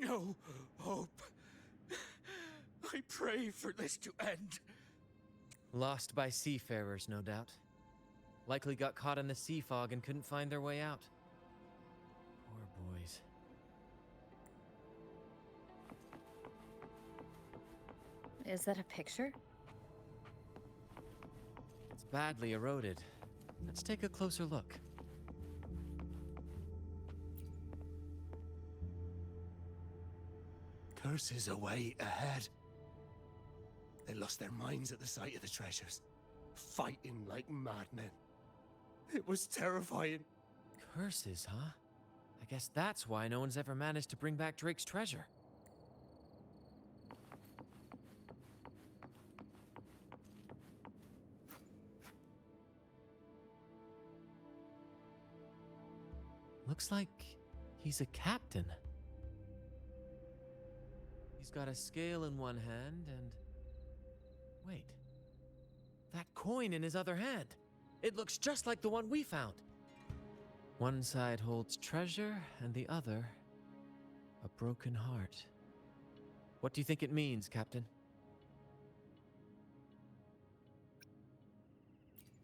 No hope. I pray for this to end. Lost by seafarers, no doubt. Likely got caught in the sea fog and couldn't find their way out. Poor boys. Is that a picture? It's badly eroded. Let's take a closer look. Curses away ahead. They lost their minds at the sight of the treasures, fighting like madmen. It was terrifying. Curses, huh? I guess that's why no one's ever managed to bring back Drake's treasure. Looks like he's a captain. He's got a scale in one hand and... Wait. That coin in his other hand. It looks just like the one we found. One side holds treasure and the other a broken heart. What do you think it means, Captain?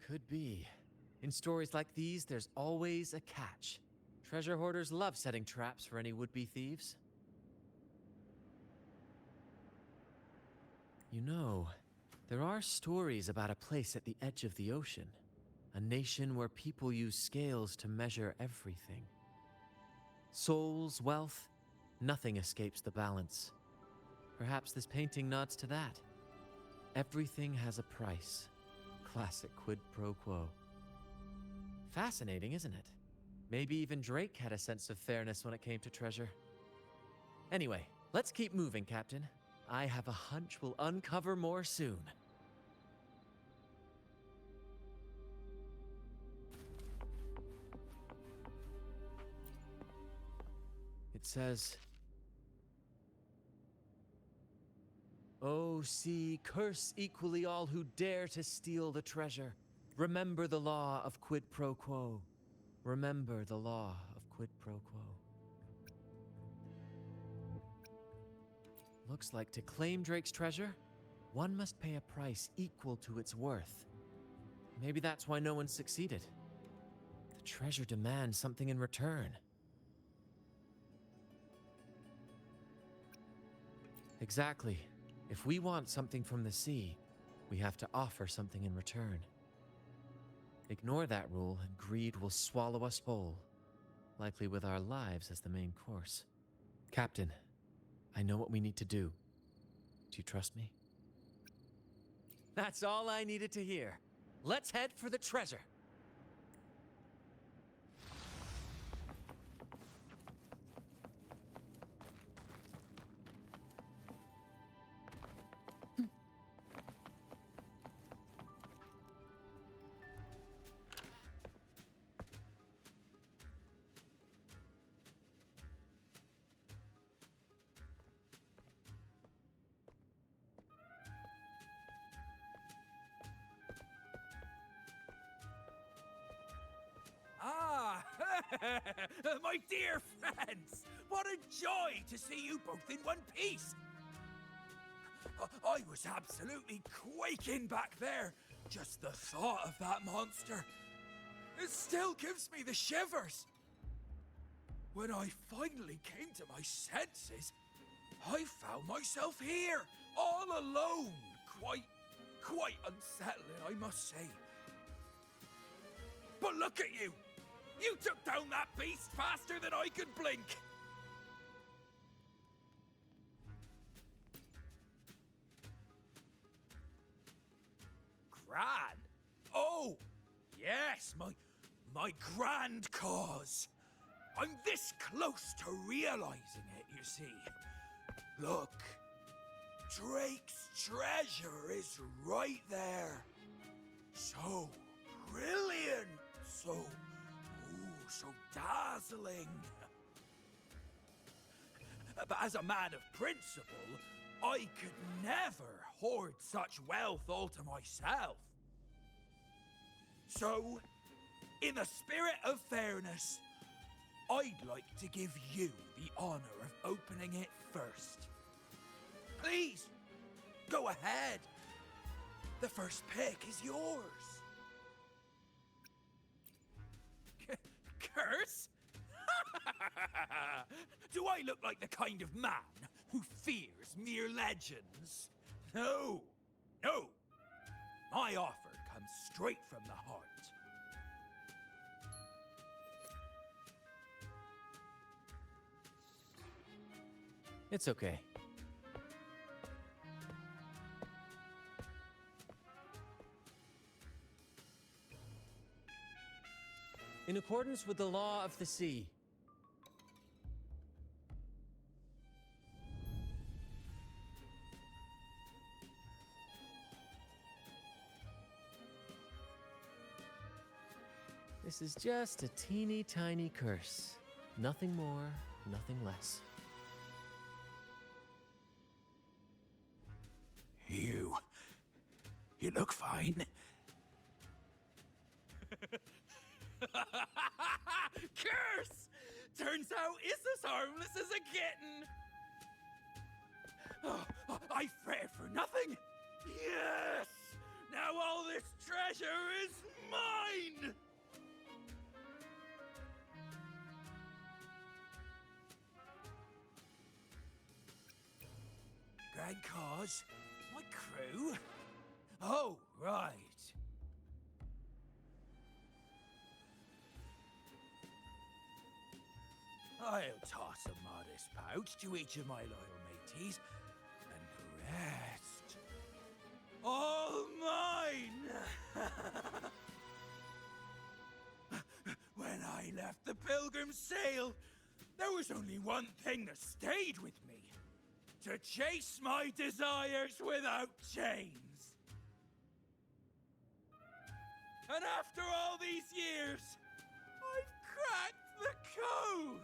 Could be. In stories like these, there's always a catch. Treasure hoarders love setting traps for any would-be thieves. You know, there are stories about a place at the edge of the ocean. A nation where people use scales to measure everything. Souls, wealth, nothing escapes the balance. Perhaps this painting nods to that. Everything has a price. Classic quid pro quo. Fascinating, isn't it? Maybe even Drake had a sense of fairness when it came to treasure. Anyway, let's keep moving, Captain. I have a hunch we'll uncover more soon. It says, "Oh, sea, curse equally all who dare to steal the treasure. Remember the law of quid pro quo. Remember the law of quid pro quo." Looks like to claim Drake's treasure, one must pay a price equal to its worth. Maybe that's why no one succeeded. The treasure demands something in return. Exactly. If we want something from the sea, we have to offer something in return. Ignore that rule, and greed will swallow us whole, likely with our lives as the main course. Captain, I know what we need to do. Do you trust me? That's all I needed to hear. Let's head for the treasure. Ah, my dear friends! What a joy to see you both in one piece! I was absolutely quaking back there. Just the thought of that monster. It still gives me the shivers. When I finally came to my senses, I found myself here, all alone. Quite unsettling, I must say. But look at you! You took down that beast faster than I could blink! Grand? Oh! Yes, my grand cause. I'm this close to realizing it, you see. Look, Drake's treasure is right there. So brilliant, so dazzling. But as a man of principle, I could never hoard such wealth all to myself. So, in the spirit of fairness, I'd like to give you the honor of opening it first. Please, go ahead. The first pick is yours. Curse? Do I look like the kind of man who fears mere legends? No. My offer comes straight from the heart. It's okay. In accordance with the law of the sea. This is just a teeny tiny curse. Nothing more, nothing less. You look fine. Curse! Turns out it's as harmless as a kitten. Oh, I fretted for nothing. Yes! Now all this treasure is mine! grand cause? My crew? Oh, right. I'll toss a modest pouch to each of my loyal mateys, and the rest, all mine! When I left the Pilgrim's Sail, there was only one thing that stayed with me. To chase my desires without chains. And after all these years, I've cracked the code!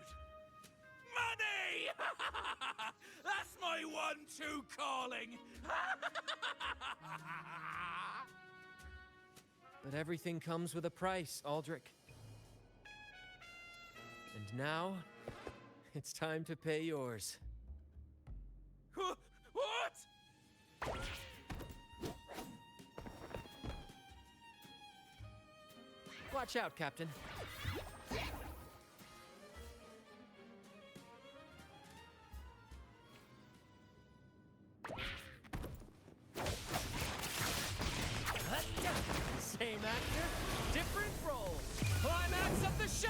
Money! That's my one-two calling! But everything comes with a price, Aldrich. And now, it's time to pay yours. What? Watch out, Captain. Same actor, different role. Climax of the show!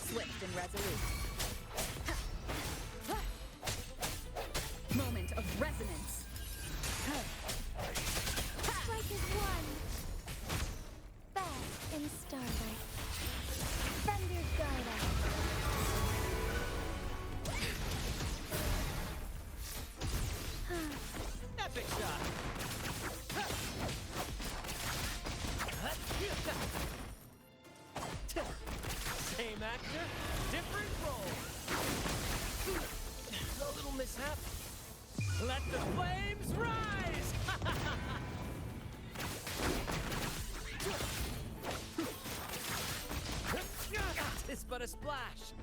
Swift and resolute. Moment of resonance. Strike is one. Bask in starlight. Thunder guide us. Epic shot! Same actor, different role. A little mishap. Let the flames rise! It's but a splash.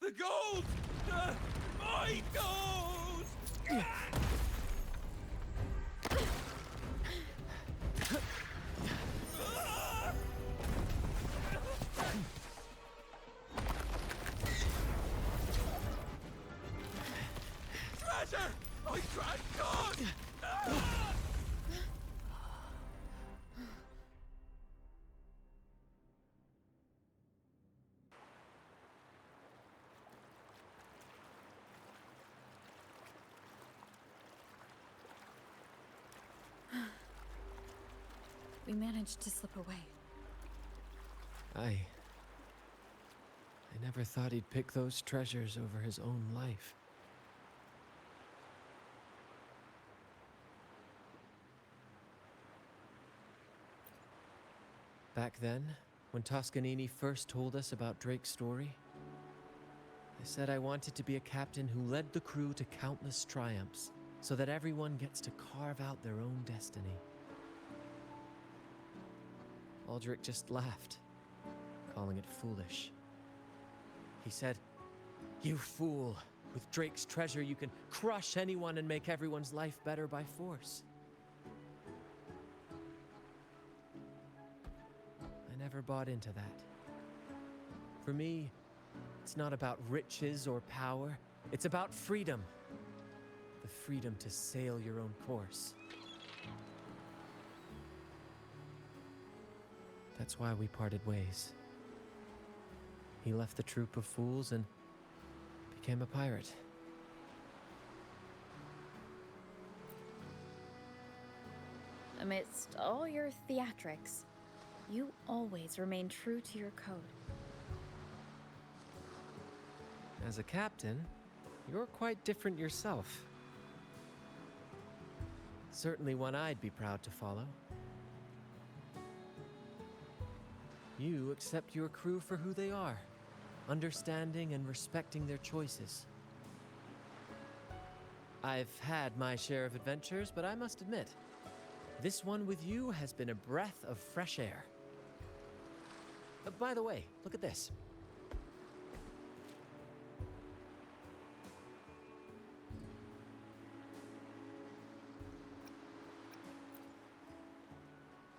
The gold! My gold! Treasure! My grand god! We managed to slip away. I never thought he'd pick those treasures over his own life. Back then, when Toscanini first told us about Drake's story, I said I wanted to be a captain who led the crew to countless triumphs, so that everyone gets to carve out their own destiny. Aldrich just laughed, calling it foolish. He said, "You fool! With Drake's treasure, you can crush anyone and make everyone's life better by force." I never bought into that. For me, it's not about riches or power. It's about freedom. The freedom to sail your own course. That's why we parted ways. He left the troop of fools and became a pirate. Amidst all your theatrics, you always remain true to your code. As a captain, you're quite different yourself. Certainly one I'd be proud to follow. You accept your crew for who they are, understanding and respecting their choices. I've had my share of adventures, but I must admit, this one with you has been a breath of fresh air. By the way, look at this.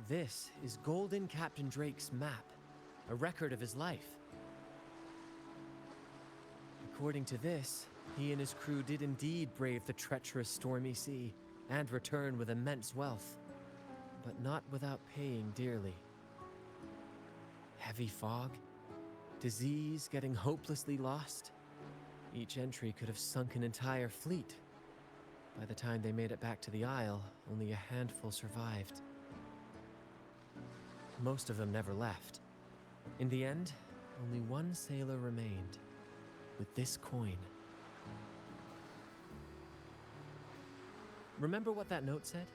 This is Golden Captain Drake's map, a record of his life. According to this, he and his crew did indeed brave the treacherous stormy sea and return with immense wealth, but not without paying dearly. Heavy fog, disease, getting hopelessly lost. Each entry could have sunk an entire fleet. By the time they made it back to the Isle, only a handful survived. Most of them never left. In the end, only one sailor remained, with this coin. Remember what that note said?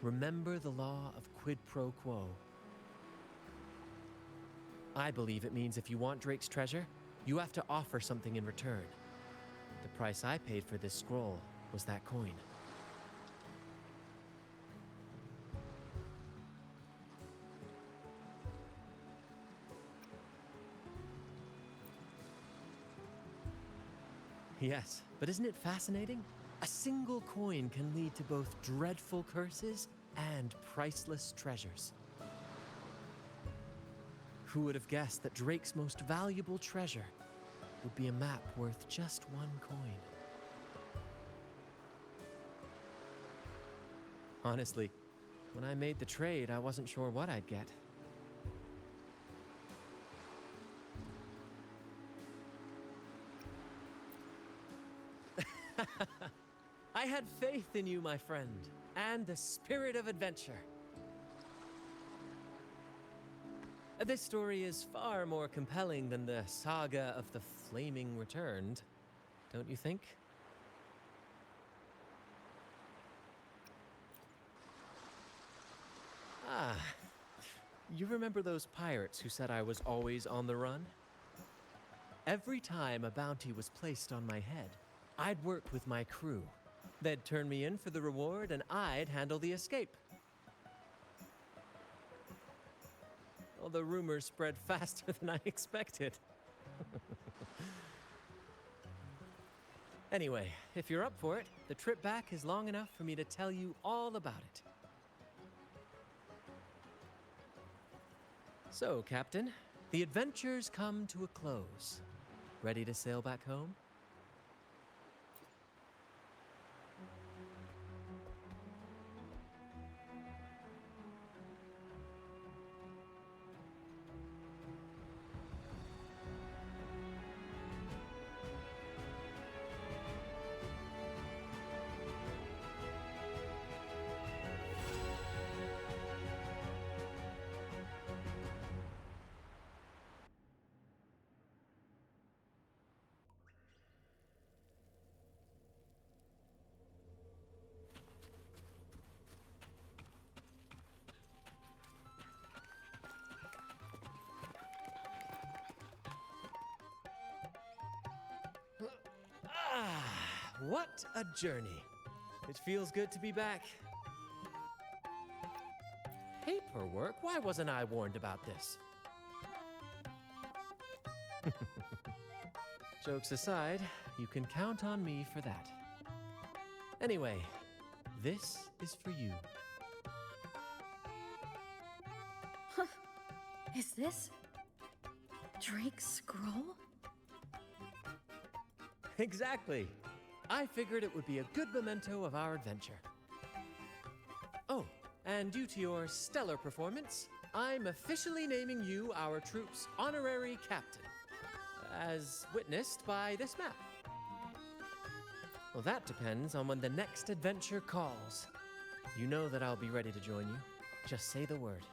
Remember the law of quid pro quo. I believe it means if you want Drake's treasure, you have to offer something in return. The price I paid for this scroll was that coin. Yes, but isn't it fascinating? A single coin can lead to both dreadful curses and priceless treasures. Who would have guessed that Drake's most valuable treasure would be a map worth just one coin? Honestly, when I made the trade, I wasn't sure what I'd get. I had faith in you, my friend, and the spirit of adventure. This story is far more compelling than the saga of the Flaming Returned, don't you think? Ah, you remember those pirates who said I was always on the run? Every time a bounty was placed on my head, I'd work with my crew. They'd turn me in for the reward, and I'd handle the escape. Well, the rumors spread faster than I expected. Anyway, if you're up for it, the trip back is long enough for me to tell you all about it. So, Captain, the adventures come to a close. Ready to sail back home? What a journey. It feels good to be back. Paperwork? Why wasn't I warned about this? Jokes aside, you can count on me for that. Anyway, this is for you. Is this Drake's scroll? Exactly. I figured it would be a good memento of our adventure. Oh, and due to your stellar performance, I'm officially naming you our troop's honorary captain, as witnessed by this map. Well, that depends on when the next adventure calls. You know that I'll be ready to join you. Just say the word.